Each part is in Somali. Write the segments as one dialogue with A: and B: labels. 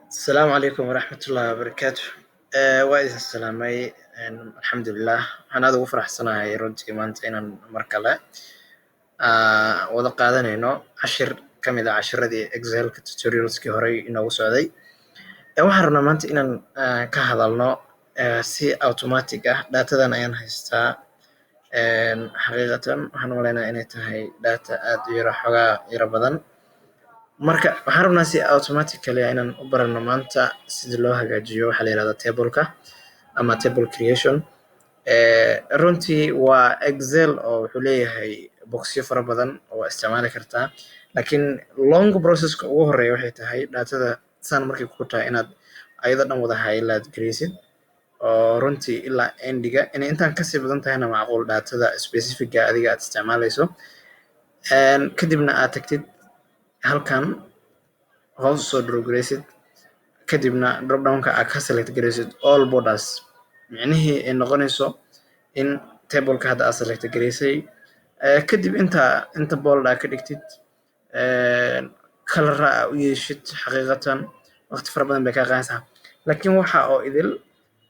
A: السلام عليكم ورحمة الله وبركاته. وإذا السلامي الحمد لله. أنا أدو فرح سنة يرد maanta inaan mar kale wada qaadanayno cashir ka mid ah cashiradii Excelka tutorialskii horey inoogu socday. Waxaan rabnaa maanta inaan ka hadalno si automatic ah datadan ayaan haystaa. Xaqiiqatan waxaan u maleynayaa inay tahay data aad u yara xogaa yara badan. Marka waxaan rabnaa si automatically inaan u barano maanta sida loo hagaajiyo waxa la yiraahdo table-ka ama table creation. Runtii waa Excel oo wuxuu leeyahay boxyo fara badan oo isticmaali kartaa, laakiin long process-ka ugu horeeya waxay tahay datada san markay ku tahay inaad ayada dhan wada highlight gareysid oo runtii ilaa endiga inay intaan kasii badan tahayna macquul datada specific-ga adiga aad isticmaalayso. Kadibna aad tagtid halkan hoos soo draw gareysid, kadibna drop down-ka aad ka select gareysid all borders, micnihii ay noqonayso in table-ka hadda aad select gareysay. Kadib inta bold aad ka dhigtid color aad u yeeshid. Xaqiiqatan waqti fara badan bay kaa qaadaysaa, laakiin waxa oo idil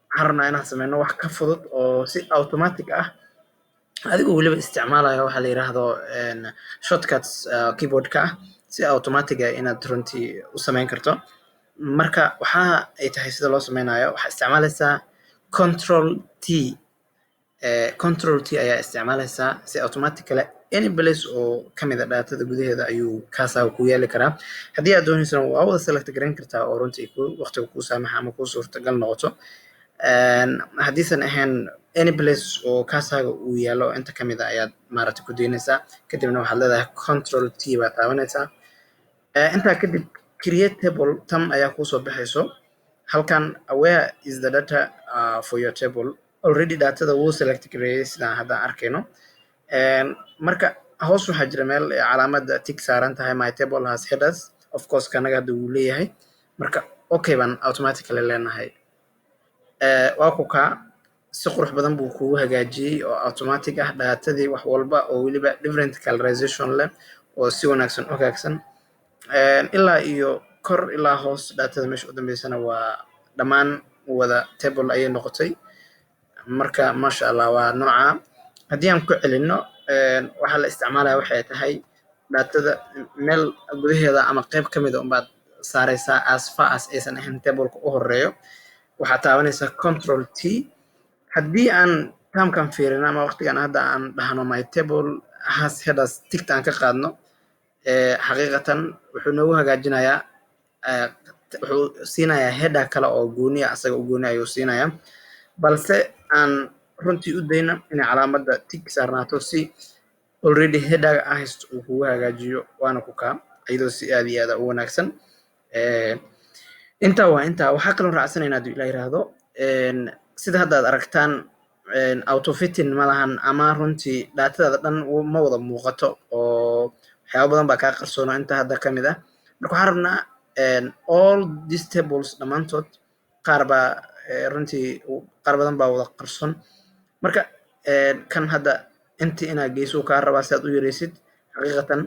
A: waxaan rabnaa inaan sameyno wax ka fudud oo si automatic ah adigoo weliba isticmaalayo waxa la yiraahdo shortcuts keyboard-ka ah si automatic ah inaad runtii u sameyn karto. Marka waxa ay tahay sida loo sameynayo waxaa isticmaalaysaa control T ayaa isticmaalaysaa si automatically any place oo kamid ah datada gudaheeda ayuu kaasaa ku yeeli karaa. Haddii aad doonayso waa wada select gareyn kartaa oo runtii waqtiga kuu saamaxa ama kuu suurtagal noqoto. Haddiisan ahayn any place oo kaasaaga uu yaalo inta kamid ah ayaad maaragtay ku daynaysaa, kadibna waxaad leedahay control T baad taabanaysaa. Intaa kadib create table tam ayaa kuusoo baxayso. Halkan where is the data for your table. Already datada wuu select gareeyay sidaan hadda arkayno. Marka hoos waxaa jira meel calaamada tick saaran tahay my table has headers. Of course kanaga hadda wuu leeyahay, marka okay baan automatically leenahay. Waa ku kaa si qurux badan buu kugu hagaajiyey oo automatic ah datadii wax walba oo weliba different colorization leh oo si wanaagsan u hagaagsan. Ilaa iyo kor ilaa hoos datada meesha u dambeysana waa dhammaan wada table ayay noqotay. Marka masha Allah waa nooca. Haddii aan ku celino waxaa la isticmaalaya waxay tahay datada meel gudaheeda ama qayb ka mid ah unbaad saaraysaa as far as aysan ahayn table-ka u horeeyo. Waxaad taabanaysaa control T. Haddii aan termkan fiirino ama waqtigan hadda aan dhahno my table has headers tigta aan ka qaadno, xaqiiqatan wuxuu noogu hagaajinayaa wuxuu siinayaa header kale oo gooni ah, asaga u gooni ayuu siinayaa, balse aan runtii u dayna inay calaamada tig saarnaato si already header ah haysto uu kugu hagaajiyo. Waana ku kaa iyadoo si aad iyo aad u wanaagsan. Intaa waxaa kaloo raacsanaynaa haddii la yiraahdo sida hadda aad aragtaan auto fitting ma lahan ama runtii datada dhan ma wada muuqato oo waxyaabo badan baa kaa qarsoono inta hadda kamid ah. Marka waxaan rabnaa all these tables dhammaantood qaar badan baa wada qarsoon. Marka kan hadda intii inaad geyso kaa rabaa si aad u yareysid. Xaqiiqatan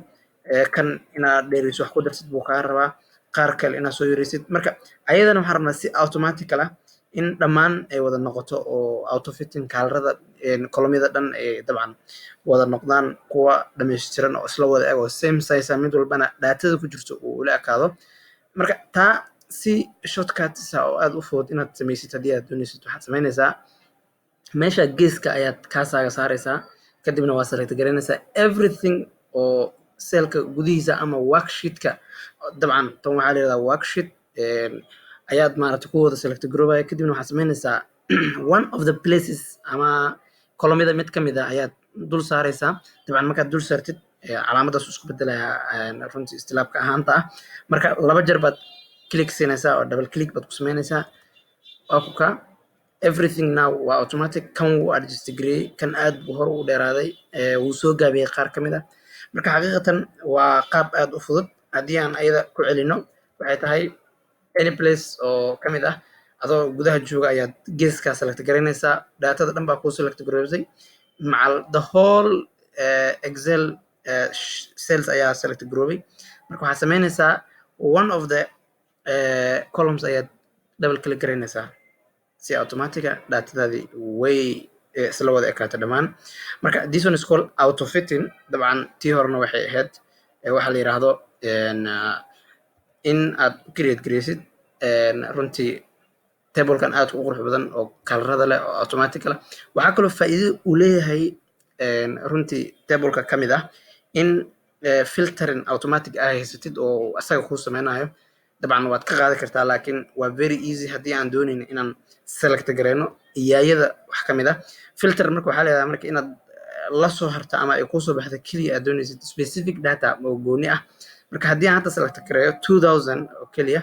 A: kan inaad dheereyso wax ku darsid buu kaa rabaa, qaar kale inaad soo yareysid. Marka ayadana waxaan rabnaa si automatic ah in dhammaan ay wada noqoto oo auto fitting kalarada kolomyada dhan ay dabcan wada noqdaan kuwa dhameystiran oo isla wada eg oo same size mid walbana datada ku jirto uu ula ekaado. Marka taa si shortcuts oo aad u fudud inaad sameysid haddii aad doonaysid waxaad sameynaysaa meesha geeska ayaad kaasaaga saaraysaa, kadibna waa select gareynaysaa everything oo selka gudihiisa ama worksheet-ka. Dabcan tan waxaa la yiraahdaa worksheet ayaad maaragtay ku wada select garoobaya. Kadibna waxaad sameynaysaa one of the places ama kolomyada mid kamid ah ayaad dul saaraysaa. Dabcan markaad dul saartid calaamadaas isku bedelaya runtii istilaabka ahaanta ah. Marka laba jeer baad click siinaysaa oo double click baad ku sameynaysaa. Waa ku kaa everything now waa automatic. Kan wuu adjust gareeyay, kan aad buu hor u dheeraaday, wuu soo gaabiyay qaar kamid ah. Marka xaqiiqatan waa qaab aad u fudud. Haddii aan ayada ku celino waxay tahay any place oo kamid ah adoo gudaha jooga ayaad geeska select gareynaysaa. Datada dhan baa ku select gareysay macal the whole Excel cells ayaa select garoobay. Marka waxaad sameynaysaa one of the columns ayaad double click garanaysaa si automatica datadaadii way isla wada ekaato dhammaan. Marka this one is called auto fitting. dabcan tii horena waxay ahayd waxaa la yiraahdo in aad create gareysid runtii tablekan aad u qurux badan oo kalarada leh oo automatic leh. waxaa kaloo faa'iido uu leeyahay runtii tableka ka mid ah in filtering automatic ah haysatid oo asaga kuu sameynayo. dabcan waad ka qaadi kartaa laakiin waa very easy haddii aan doonayno inaan select gareyno iyaayada wax ka mid ah. filter marka waxaa leedahay marka inaad la soo harta ama ay kusoo baxda keliya aad doonaysid specific data oo gooni ah. marka haddii aan hadda select gareeyo 2000 oo keliya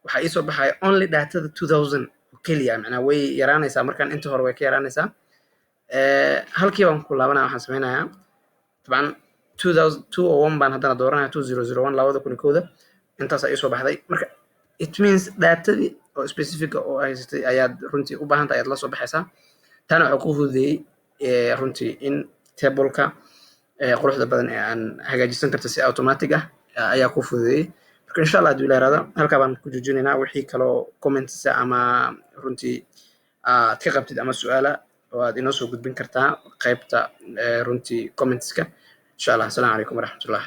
A: waxaa ii soo baxaya only datada 2000 oo keliya, macnaa way yaraanaysaa markaan inta hore way ka yaraanaysaa. halkii baan ku laabanaya waxaan sameynayaa dabcan 2001 baan haddana dooranaya 2001 2001 intaas ay soo baxday. marka it means datadii oo specific oo haysatay ayaad runtii u baahan tahay ayaad la soo baxaysaa. tana waxaa ku fududeeyey runtii in tableka quruxda badan ee aan hagaajisan karta si automatic ah ayaa ku fududeeyey. marka insha allah haddii la yiraahdo halkaa baan ku joojinaynaa. wixii kaloo comments ama runtii aad ka qabtid ama su'aala oo aad inoo soo gudbin kartaa qaybta runtii commentska insha allah. assalaamu calaykum waraxmatullah.